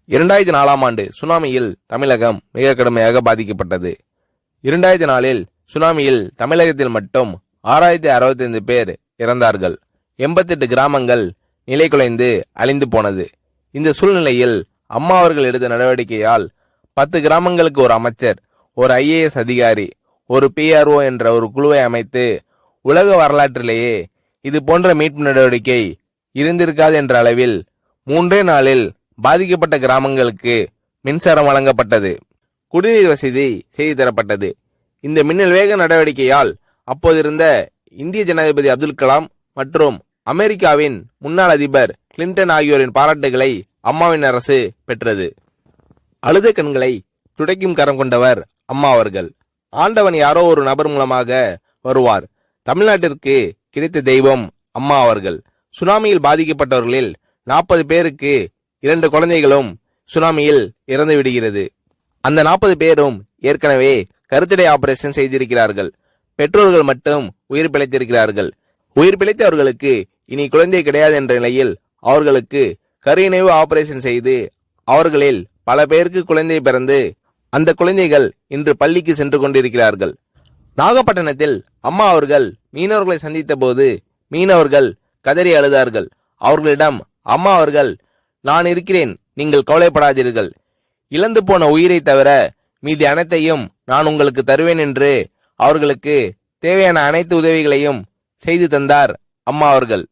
2004ஆம் ஆண்டு சுனாமியில் தமிழகம் மிக கடுமையாக பாதிக்கப்பட்டது. 2004இல் சுனாமியில் தமிழகத்தில் மட்டும் 6065 பேர் இறந்தார்கள். 88 கிராமங்கள் நிலை குலைந்து அழிந்து போனது. இந்த சூழ்நிலையில் அம்மா அவர்கள் எடுத்த நடவடிக்கையால் 10 கிராமங்களுக்கு ஒரு அமைச்சர், ஒரு IAS அதிகாரி, ஒரு PRO என்ற ஒரு குழுவை அமைத்து உலக வரலாற்றிலேயே இது போன்ற மீட்பு நடவடிக்கை இருந்திருக்காது என்ற அளவில் 3 நாளில் பாதிக்கப்பட்ட கிராமங்களுக்கு மின்சாரம் வழங்கப்பட்டது. குடிநீர் வசதி செய்து தரப்பட்டது. இந்த மின்னல் வேக நடவடிக்கையால் அப்போதிருந்த இந்திய ஜனாதிபதி அப்துல் கலாம் மற்றும் அமெரிக்காவின் முன்னாள் அதிபர் கிளின்டன் ஆகியோரின் பாராட்டுகளை அம்மாவின் அரசு பெற்றது. அழுத கண்களை துடைக்கும் கரம் கொண்டவர் அம்மா அவர்கள். ஆண்டவன் யாரோ ஒரு நபர் மூலமாக வருவார். தமிழ்நாட்டிற்கு கிடைத்த தெய்வம் அம்மா அவர்கள். சுனாமியில் பாதிக்கப்பட்டவர்களில் 40 பேருக்கு 2 குழந்தைகளும் சுனாமியில் இறந்து விடுகிறது. அந்த 40 பேரும் ஏற்கனவே கருத்தடை ஆபரேஷன் செய்திருக்கிறார்கள். பெற்றோர்கள் மட்டும் உயிர் பிழைத்திருக்கிறார்கள். உயிர் பிழைத்தவர்களுக்கு இனி குழந்தை கிடையாது என்ற நிலையில் அவர்களுக்கு கருணைவு ஆபரேஷன் செய்து அவர்களில் பல பேருக்கு குழந்தை பிறந்து அந்த குழந்தைகள் இன்று பள்ளிக்கு சென்று கொண்டிருக்கிறார்கள். நாகப்பட்டினத்தில் அம்மா அவர்கள் மீனவர்களை சந்தித்த போது மீனவர்கள் கதறி அழுதார்கள். அவர்களிடம் அம்மா அவர்கள், நான் இருக்கிறேன், நீங்கள் கவலைப்படாதீர்கள், இழந்து போன உயிரை தவிர மீதி அனைத்தையும் நான் உங்களுக்கு தருவேன் என்று அவர்களுக்கு தேவையான அனைத்து உதவிகளையும் செய்து தந்தார் அம்மா அவர்கள்.